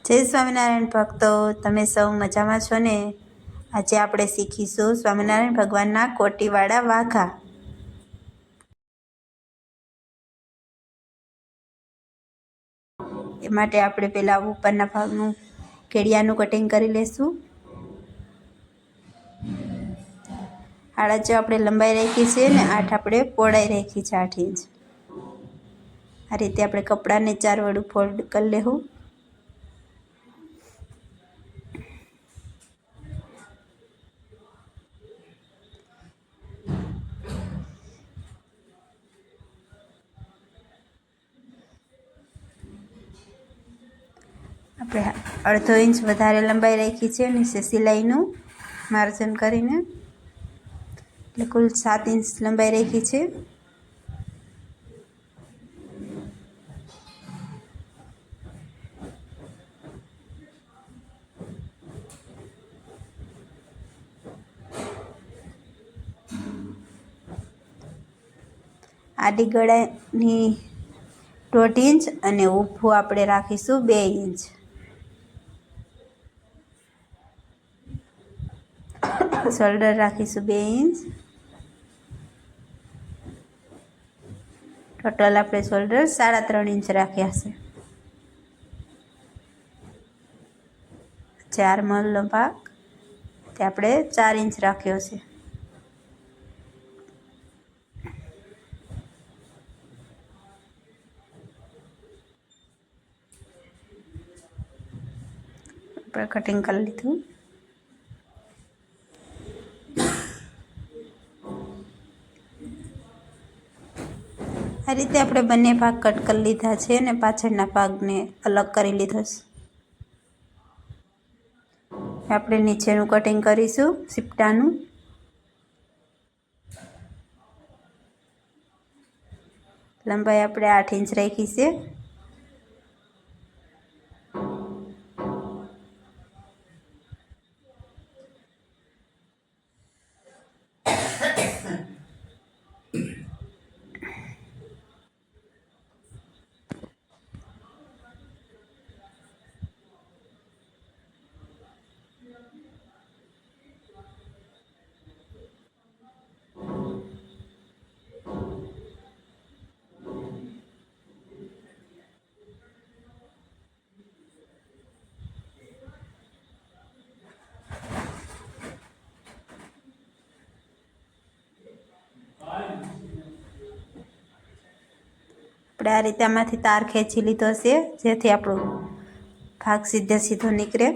જય સ્વામિનારાયણ ભક્તો, તમે સૌ મજામાં છો ને? આજે આપણે શીખીશું સ્વામિનારાયણ ભગવાનના કોટીવાળા વાઘા. એ માટે આપણે પહેલાં ઉપરના ભાગનું કેડિયાનું કટિંગ કરી લેશું. 8.5 આપણે લંબાઈ રાખી છે ને 8 આપણે પહોળાઈ રાખી છે, 8 ઇંચ. આ રીતે આપણે કપડાને 4 વડું ફોલ્ડ કરી લેવું. આપણે 1/2 ઇંચ વધારે લંબાઈ રાખી છે નીચે સિલાઈનું માર્જન કરીને, એટલે કુલ 7 ઇંચ લંબાઈ રાખી છે. આડી ગળાની 1/2 ઇંચ અને ઊભું આપણે રાખીશું 2 ઇંચ. શોલ્ડર રાખીશું 2 ઇંચ. ટોટલ આપણે શોલ્ડર 3.5 ઇંચ રાખ્યા છે. 4 મલનો ભાગ તે આપણે 4 ઇંચ રાખ્યો છે. આપણે કટિંગ કરી લીધું. આ રીતે આપણે બંને ભાગ કટ કરી લીધા છે અને પાછળના ભાગને અલગ કરી લીધો છે. આપણે નીચેનું કટિંગ કરીશું સિપટાનું. લંબાઈ આપણે 8 ઇંચ રાખી છે. આપણે આ રીતે આમાંથી તાર ખેંચી લીધો છે, જેથી આપણો ભાગ સીધે સીધો નીકળે.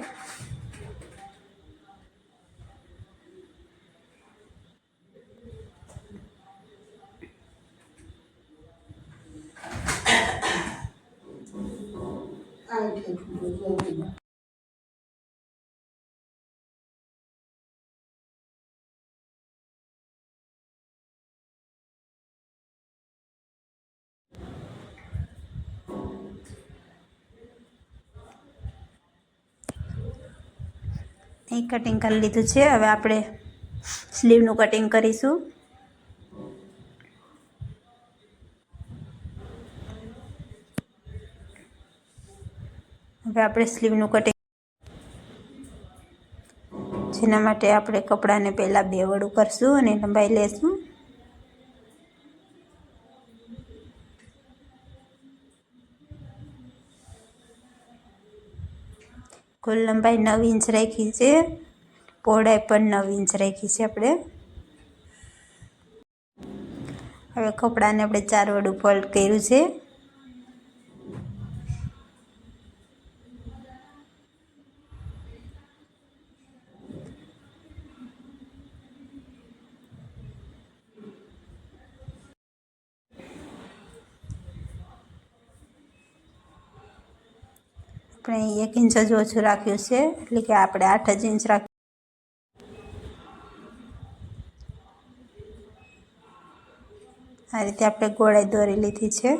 અહીં કટિંગ કરી લીધું છે. હવે આપણે સ્લીવનું કટિંગ કરીશું. હવે આપણે સ્લીવનું કટિંગ, જેના માટે આપણે કપડાને પહેલાં 2 વડું કરશું અને લંબાઈ લેશું. કુલ લંબાઈ 9 ઇંચ રાખી છે, પહોળાઈ પણ 9 ઇંચ રાખી છે આપણે. હવે કપડાને આપણે 4 વડું ફોલ્ડ કર્યું છે. આપણે 1 ઇંચ જ ઓછું રાખ્યું છે, એટલે કે આપણે 8 જ ઇંચ રાખ્યું. આ રીતે આપણે ગોળાઈ દોરી લીધી છે.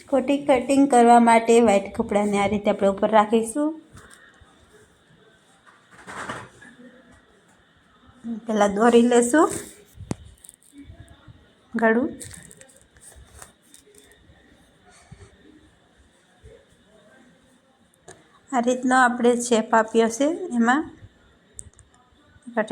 કોટી કટિંગ કરવા માટે વ્હાઈટ કપડાને આ રીતે આપણે ઉપર રાખીશું. પહેલાં દોરી લેશું ગળું. આ રીતનો આપણે શેપ આપ્યો છે એમાં કટિંગ